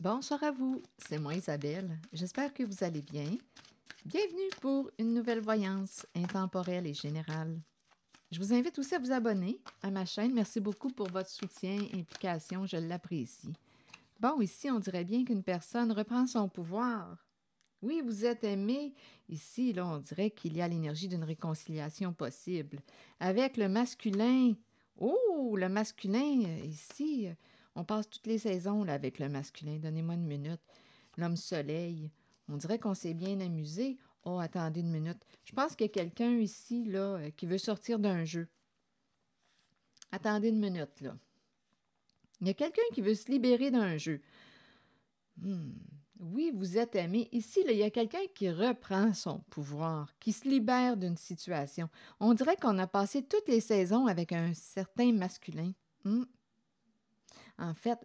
Bonsoir à vous, c'est moi Isabelle. J'espère que vous allez bien. Bienvenue pour une nouvelle voyance intemporelle et générale. Je vous invite aussi à vous abonner à ma chaîne. Merci beaucoup pour votre soutien et implication, je l'apprécie. Bon, ici, on dirait bien qu'une personne reprend son pouvoir. Oui, vous êtes aimé. Ici, là, on dirait qu'il y a l'énergie d'une réconciliation possible. Avec le masculin. Oh, le masculin, ici, on passe toutes les saisons là, avec le masculin. Donnez-moi une minute. L'homme soleil. On dirait qu'on s'est bien amusé. Oh, attendez une minute. Je pense qu'il y a quelqu'un ici, là, qui veut sortir d'un jeu. Attendez une minute, là. Il y a quelqu'un qui veut se libérer d'un jeu. Oui, vous êtes aimé. Ici, là, il y a quelqu'un qui reprend son pouvoir, qui se libère d'une situation. On dirait qu'on a passé toutes les saisons avec un certain masculin. Hmm. En fait,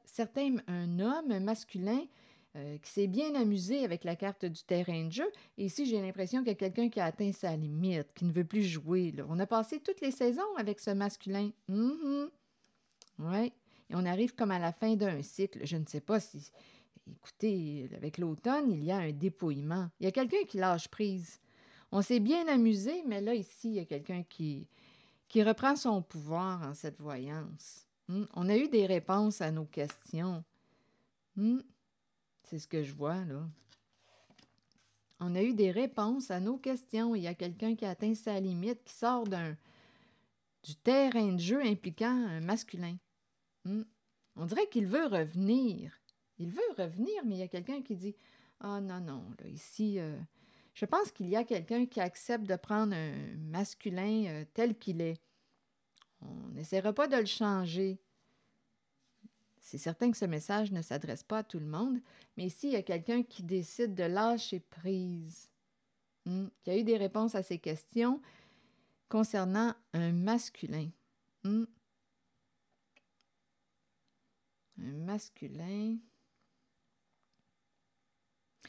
un homme masculin qui s'est bien amusé avec la carte du terrain de jeu. Et ici, j'ai l'impression qu'il y a quelqu'un qui a atteint sa limite, qui ne veut plus jouer, là. On a passé toutes les saisons avec ce masculin. Oui. Et on arrive comme à la fin d'un cycle. Je ne sais pas si... Écoutez, avec l'automne, il y a un dépouillement. Il y a quelqu'un qui lâche prise. On s'est bien amusé, mais là, ici, il y a quelqu'un qui reprend son pouvoir en cette voyance. On a eu des réponses à nos questions. C'est ce que je vois, là. On a eu des réponses à nos questions. Il y a quelqu'un qui a atteint sa limite, qui sort du terrain de jeu impliquant un masculin. On dirait qu'il veut revenir. Il veut revenir, mais il y a quelqu'un qui dit « Ah non, non, là, ici, je pense qu'il y a quelqu'un qui accepte de prendre un masculin tel qu'il est. On n'essaiera pas de le changer. » C'est certain que ce message ne s'adresse pas à tout le monde, mais ici, il y a quelqu'un qui décide de lâcher prise. Qui a eu des réponses à ces questions concernant un masculin. Un masculin.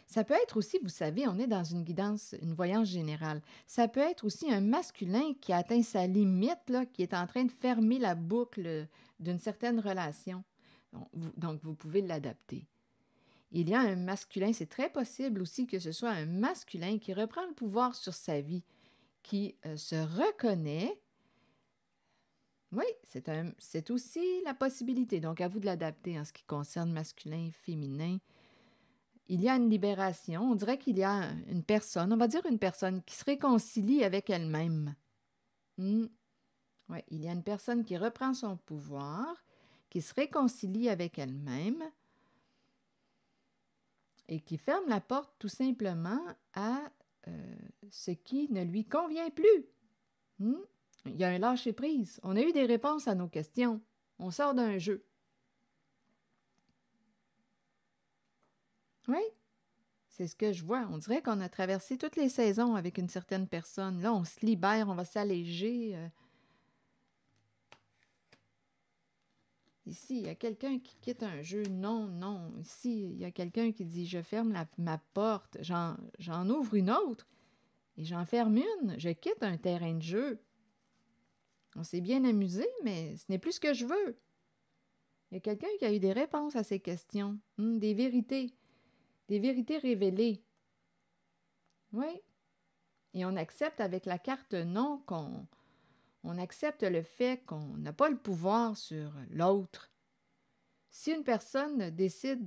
Ça peut être aussi, vous savez, on est dans une guidance, une voyance générale. Ça peut être aussi un masculin qui a atteint sa limite, là, qui est en train de fermer la boucle d'une certaine relation. Donc, vous pouvez l'adapter. Il y a un masculin, c'est très possible aussi que ce soit un masculin qui reprend le pouvoir sur sa vie, qui se reconnaît. Oui, c'est aussi la possibilité. Donc, à vous de l'adapter en ce qui concerne masculin et féminin. Il y a une libération. On dirait qu'il y a une personne, on va dire une personne qui se réconcilie avec elle-même. Ouais, il y a une personne qui reprend son pouvoir, qui se réconcilie avec elle-même et qui ferme la porte tout simplement à ce qui ne lui convient plus. Il y a un lâcher-prise. On a eu des réponses à nos questions. On sort d'un jeu. Oui, c'est ce que je vois. On dirait qu'on a traversé toutes les saisons avec une certaine personne. Là, on se libère, on va s'alléger. Ici, il y a quelqu'un qui quitte un jeu. Non, non. Ici, il y a quelqu'un qui dit, je ferme ma porte, j'en ouvre une autre et j'en ferme une. Je quitte un terrain de jeu. On s'est bien amusé, mais ce n'est plus ce que je veux. Il y a quelqu'un qui a eu des réponses à ces questions. Des vérités révélées. Oui. Et on accepte avec la carte non on accepte le fait qu'on n'a pas le pouvoir sur l'autre. Si une personne décide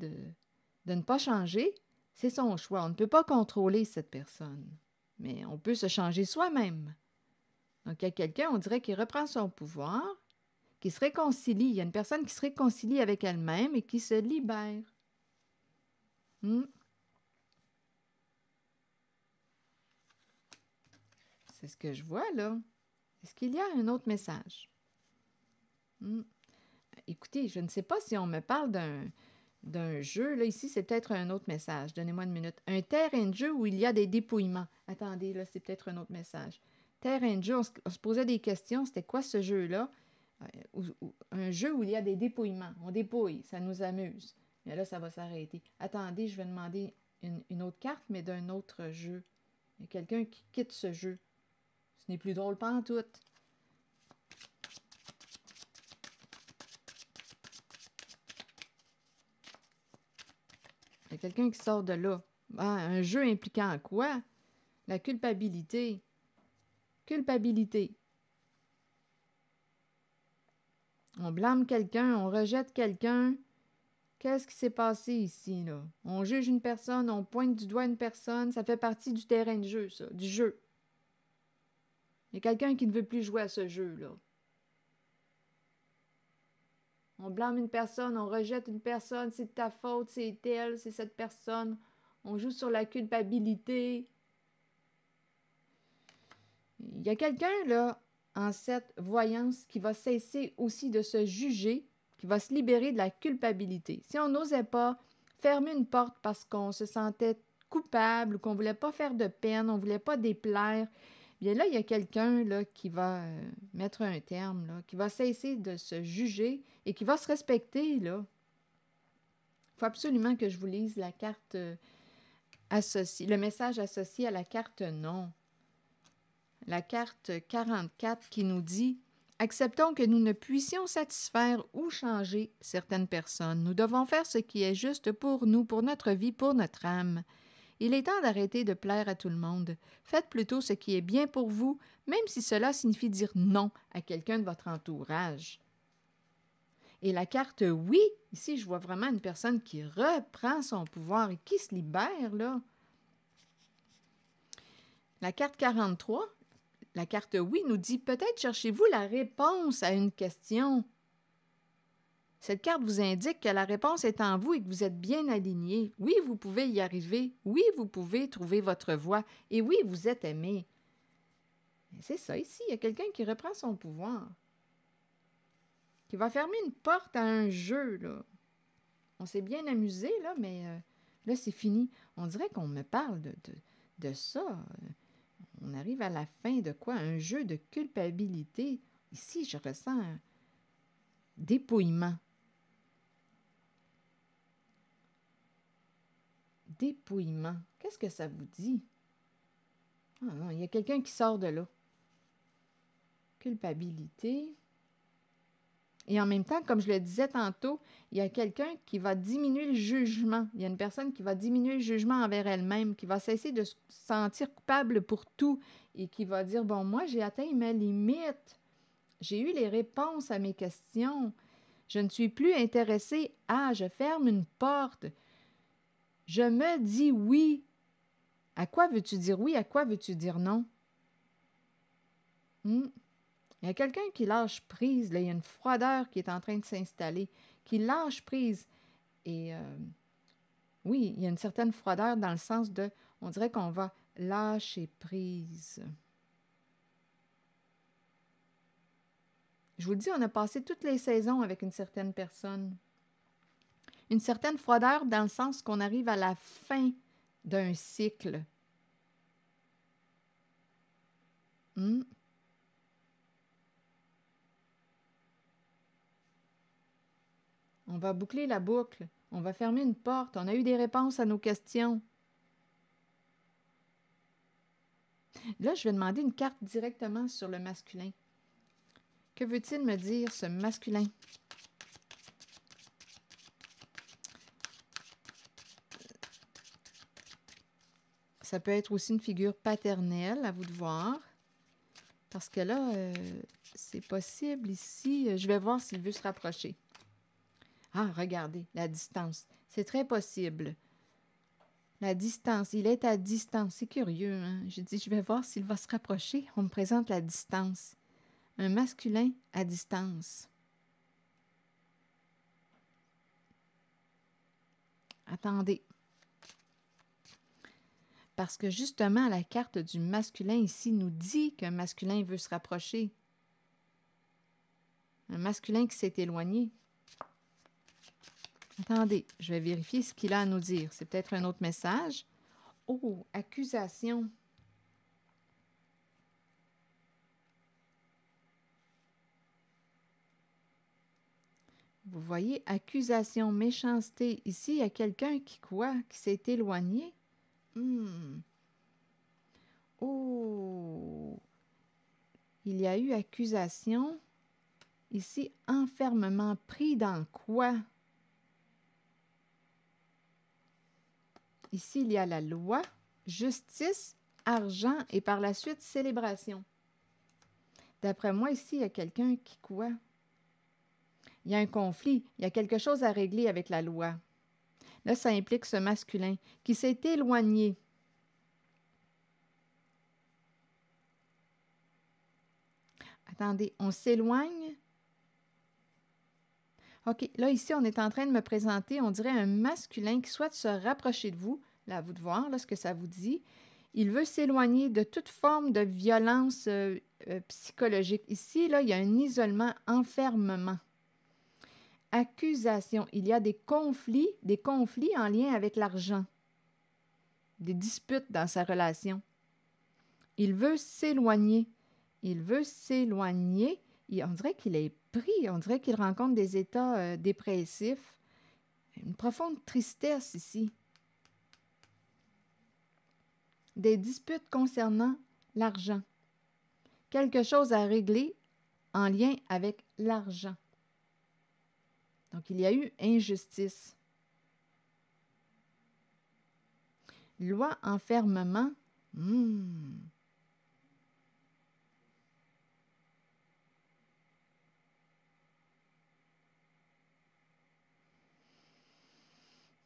de ne pas changer, c'est son choix. On ne peut pas contrôler cette personne, mais on peut se changer soi-même. Donc, il y a quelqu'un, on dirait, qui reprend son pouvoir, qui se réconcilie. Il y a une personne qui se réconcilie avec elle-même et qui se libère. C'est ce que je vois, là. Est-ce qu'il y a un autre message? Écoutez, je ne sais pas si on me parle d'un jeu. Là, ici, c'est peut-être un autre message. Donnez-moi une minute. Un terrain de jeu où il y a des dépouillements. Attendez, là, c'est peut-être un autre message. Terrain de jeu, on se posait des questions. C'était quoi ce jeu-là? Un jeu où il y a des dépouillements. On dépouille, ça nous amuse. Mais là, ça va s'arrêter. Attendez, je vais demander une autre carte, mais d'un autre jeu. Il y a quelqu'un qui quitte ce jeu. Ce n'est plus drôle pantoute. Il y a quelqu'un qui sort de là. Ah, un jeu impliquant quoi? La culpabilité. Culpabilité. On blâme quelqu'un, on rejette quelqu'un. Qu'est-ce qui s'est passé ici, là? On juge une personne, on pointe du doigt une personne, ça fait partie du terrain de jeu, ça, du jeu. Il y a quelqu'un qui ne veut plus jouer à ce jeu-là. On blâme une personne, on rejette une personne, c'est de ta faute, c'est elle, c'est cette personne. On joue sur la culpabilité. Il y a quelqu'un, là, en cette voyance, qui va cesser aussi de se juger, qui va se libérer de la culpabilité. Si on n'osait pas fermer une porte parce qu'on se sentait coupable ou qu'on ne voulait pas faire de peine, on ne voulait pas déplaire, bien là, il y a quelqu'un là, qui va mettre un terme, là, qui va cesser de se juger et qui va se respecter. Là. Il faut absolument que je vous lise la carte associée, le message associé à la carte non. La carte 44 qui nous dit « Acceptons que nous ne puissions satisfaire ou changer certaines personnes. Nous devons faire ce qui est juste pour nous, pour notre vie, pour notre âme. Il est temps d'arrêter de plaire à tout le monde. Faites plutôt ce qui est bien pour vous, même si cela signifie dire non à quelqu'un de votre entourage. » Et la carte « Oui », ici, je vois vraiment une personne qui reprend son pouvoir et qui se libère, là. La carte 43, la carte « Oui » nous dit « Peut-être cherchez-vous la réponse à une question. » Cette carte vous indique que la réponse est en vous et que vous êtes bien aligné. Oui, vous pouvez y arriver. Oui, vous pouvez trouver votre voie. Et oui, vous êtes aimé. C'est ça ici, il y a quelqu'un qui reprend son pouvoir. Qui va fermer une porte à un jeu, là. On s'est bien amusé, là, mais là, c'est fini. On dirait qu'on me parle de ça. On arrive à la fin de quoi? Un jeu de culpabilité. Ici, je ressens un dépouillement. Dépouillement. Qu'est-ce que ça vous dit? Ah non, il y a quelqu'un qui sort de là. Culpabilité. Et en même temps, comme je le disais tantôt, il y a quelqu'un qui va diminuer le jugement. Il y a une personne qui va diminuer le jugement envers elle-même, qui va cesser de se sentir coupable pour tout et qui va dire, bon, moi, j'ai atteint ma limite. J'ai eu les réponses à mes questions. Je ne suis plus intéressée à, je ferme une porte. Je me dis oui. À quoi veux-tu dire oui? À quoi veux-tu dire non? Il y a quelqu'un qui lâche prise, là, il y a une froideur qui est en train de s'installer, qui lâche prise. Et oui, il y a une certaine froideur dans le sens de, on dirait qu'on va lâcher prise. Je vous le dis, on a passé toutes les saisons avec une certaine personne. Une certaine froideur dans le sens qu'on arrive à la fin d'un cycle. On va boucler la boucle. On va fermer une porte. On a eu des réponses à nos questions. Là, je vais demander une carte directement sur le masculin. Que veut-il me dire, ce masculin? Ça peut être aussi une figure paternelle, à vous de voir. Parce que là, c'est possible ici. Je vais voir s'il veut se rapprocher. Ah, regardez, la distance. C'est très possible. La distance, il est à distance. C'est curieux, hein? Je dis, je vais voir s'il va se rapprocher. On me présente la distance. Un masculin à distance. Attendez. Parce que justement, la carte du masculin ici nous dit qu'un masculin veut se rapprocher. Un masculin qui s'est éloigné. Attendez, je vais vérifier ce qu'il a à nous dire. C'est peut-être un autre message. Oh, accusation. Vous voyez, accusation, méchanceté. Ici, il y a quelqu'un qui quoi? Qui s'est éloigné? Oh! Il y a eu accusation. Ici, enfermement. Pris dans quoi? ici, il y a la loi, justice, argent et par la suite, célébration. D'après moi, ici, il y a quelqu'un qui quoi? Il y a un conflit, il y a quelque chose à régler avec la loi. Là, ça implique ce masculin qui s'est éloigné. Attendez, on s'éloigne? OK, là, ici, on est en train de me présenter, on dirait un masculin qui souhaite se rapprocher de vous. Là, à vous de voir là, ce que ça vous dit. Il veut s'éloigner de toute forme de violence psychologique. Ici, là, il y a un isolement, enfermement. Accusation. Il y a des conflits en lien avec l'argent. Des disputes dans sa relation. Il veut s'éloigner. Il veut s'éloigner. On dirait qu'il est pris. On dirait qu'il rencontre des états dépressifs. Une profonde tristesse ici. Des disputes concernant l'argent. Quelque chose à régler en lien avec l'argent. Donc, il y a eu injustice. Loi enfermement.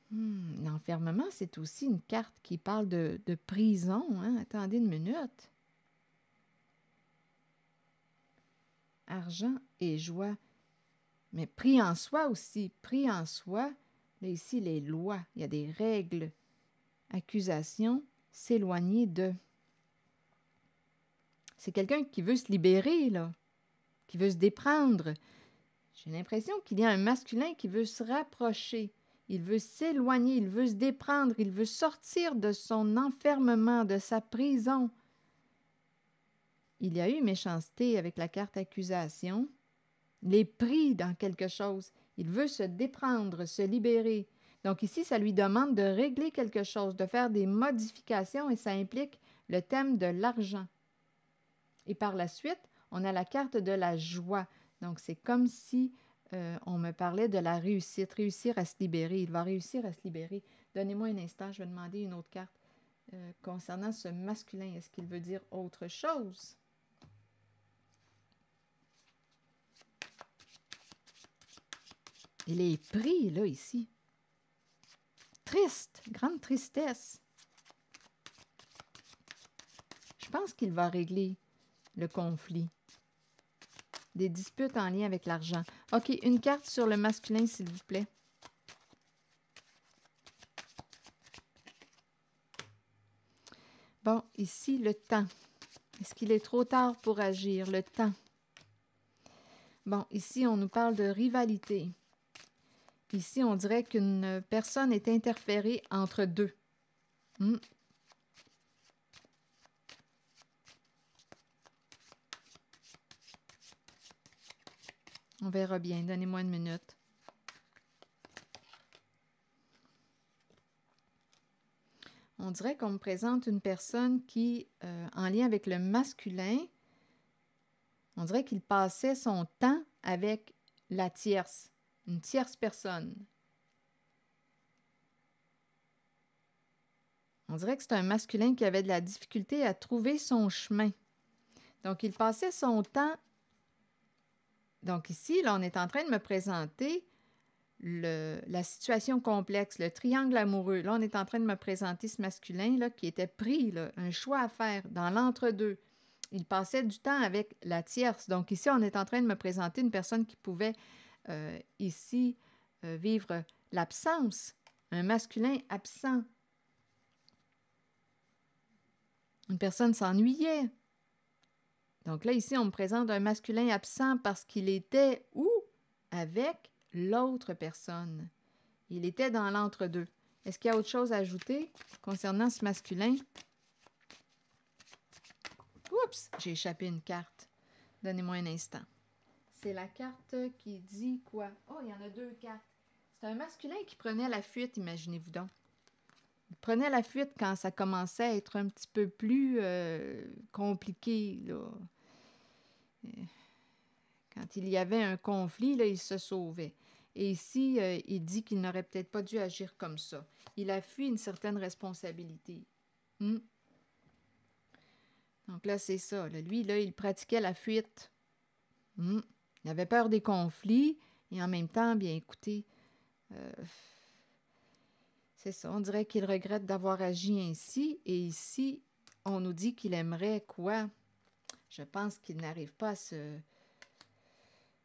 L'enfermement, c'est aussi une carte qui parle de prison. Hein? Attendez une minute. Argent et joie. Mais pris en soi aussi. Pris en soi. Là, ici, les lois. Il y a des règles. Accusation. S'éloigner de. C'est quelqu'un qui veut se libérer, là. Qui veut se déprendre. J'ai l'impression qu'il y a un masculin qui veut se rapprocher. Il veut s'éloigner, il veut se déprendre, il veut sortir de son enfermement, de sa prison. Il y a eu méchanceté avec la carte accusation. Il est pris dans quelque chose. Il veut se déprendre, se libérer. Donc ici, ça lui demande de régler quelque chose, de faire des modifications et ça implique le thème de l'argent. Et par la suite, on a la carte de la joie. Donc c'est comme si on me parlait de la réussite, réussir à se libérer. Il va réussir à se libérer. Donnez-moi un instant, je vais demander une autre carte concernant ce masculin. Est-ce qu'il veut dire autre chose? Il est pris, là, ici. Triste, grande tristesse. Je pense qu'il va régler le conflit. Des disputes en lien avec l'argent. OK, une carte sur le masculin, s'il vous plaît. Bon, ici, le temps. Est-ce qu'il est trop tard pour agir? Le temps. Bon, ici, on nous parle de rivalité. Ici, on dirait qu'une personne est interférée entre deux. On verra bien. Donnez-moi une minute. On dirait qu'on me présente une personne qui, en lien avec le masculin, on dirait qu'il passait son temps avec la tierce, une tierce personne. On dirait que c'est un masculin qui avait de la difficulté à trouver son chemin. Donc, il passait son temps. Donc ici, là, on est en train de me présenter la situation complexe, le triangle amoureux. Là, on est en train de me présenter ce masculin là, qui était pris, là, un choix à faire dans l'entre-deux. Il passait du temps avec la tierce. Donc ici, on est en train de me présenter une personne qui pouvait ici vivre l'absence, un masculin absent. Une personne s'ennuyait. Donc là, ici, on me présente un masculin absent parce qu'il était où? Avec l'autre personne. Il était dans l'entre-deux. Est-ce qu'il y a autre chose à ajouter concernant ce masculin? Oups, j'ai échappé une carte. Donnez-moi un instant. C'est la carte qui dit quoi? Oh, il y en a deux cartes. C'est un masculin qui prenait la fuite, imaginez-vous donc. Il prenait la fuite quand ça commençait à être un petit peu plus compliqué, là. Quand il y avait un conflit, là, il se sauvait. Et ici, il dit qu'il n'aurait peut-être pas dû agir comme ça. Il a fui une certaine responsabilité. Hmm. Donc là, c'est ça. Là. Lui, là, il pratiquait la fuite. Hmm. Il avait peur des conflits et en même temps, bien écoutez, c'est ça. On dirait qu'il regrette d'avoir agi ainsi. Et ici, on nous dit qu'il aimerait quoi? Je pense qu'il n'arrive pas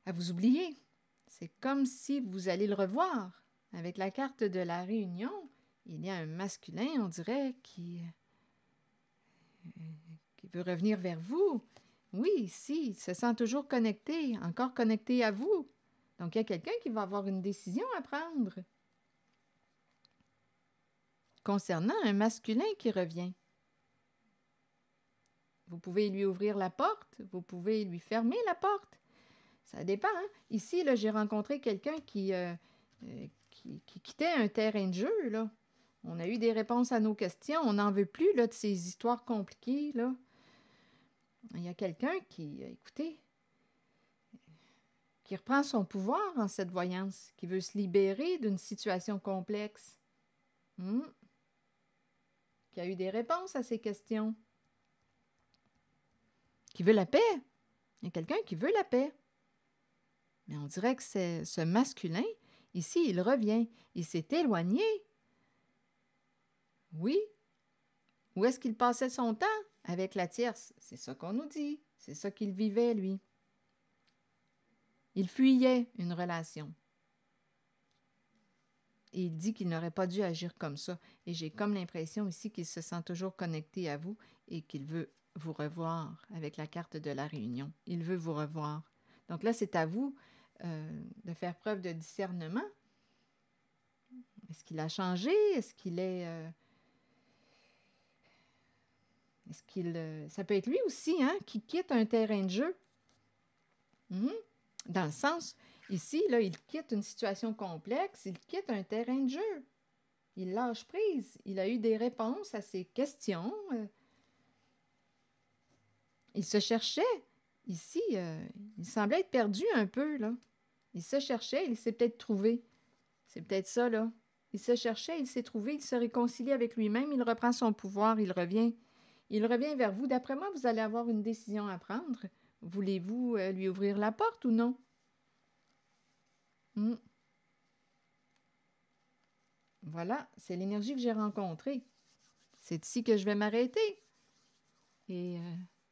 à vous oublier. C'est comme si vous allez le revoir. Avec la carte de la réunion, il y a un masculin, on dirait, qui veut revenir vers vous. Oui, ici, il se sent toujours connecté, encore connecté à vous. Donc, il y a quelqu'un qui va avoir une décision à prendre. Concernant un masculin qui revient. Vous pouvez lui ouvrir la porte, vous pouvez lui fermer la porte. Ça dépend. Hein? Ici, là, j'ai rencontré quelqu'un qui quittait un terrain de jeu. Là. On a eu des réponses à nos questions. On n'en veut plus là, de ces histoires compliquées. Là. Il y a quelqu'un qui, écoutez, qui reprend son pouvoir en cette voyance, qui veut se libérer d'une situation complexe, qui a eu des réponses à ces questions, qui veut la paix. Il y a quelqu'un qui veut la paix. Mais on dirait que c'est ce masculin, ici, il revient. Il s'est éloigné. Oui. Où est-ce qu'il passait son temps? Avec la tierce. C'est ça qu'on nous dit. C'est ça qu'il vivait, lui. Il fuyait une relation. Et il dit qu'il n'aurait pas dû agir comme ça. Et j'ai comme l'impression ici qu'il se sent toujours connecté à vous et qu'il veut vous revoir avec la carte de la réunion. Il veut vous revoir. Donc là, c'est à vous de faire preuve de discernement. Est-ce qu'il a changé? Est-ce qu'il est... Est-ce qu'il... ça peut être lui aussi, hein, qui quitte un terrain de jeu. Dans le sens, ici, là, il quitte une situation complexe, il quitte un terrain de jeu. Il lâche prise. Il a eu des réponses à ses questions. Il se cherchait. Ici, il semblait être perdu un peu, là. Il se cherchait, il s'est peut-être trouvé. C'est peut-être ça, là. Il se cherchait, il s'est trouvé, il se réconcilie avec lui-même, il reprend son pouvoir, il revient. Il revient vers vous. D'après moi, vous allez avoir une décision à prendre. Voulez-vous lui ouvrir la porte ou non? Voilà, c'est l'énergie que j'ai rencontrée. C'est ici que je vais m'arrêter. Et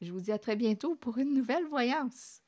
je vous dis à très bientôt pour une nouvelle voyance.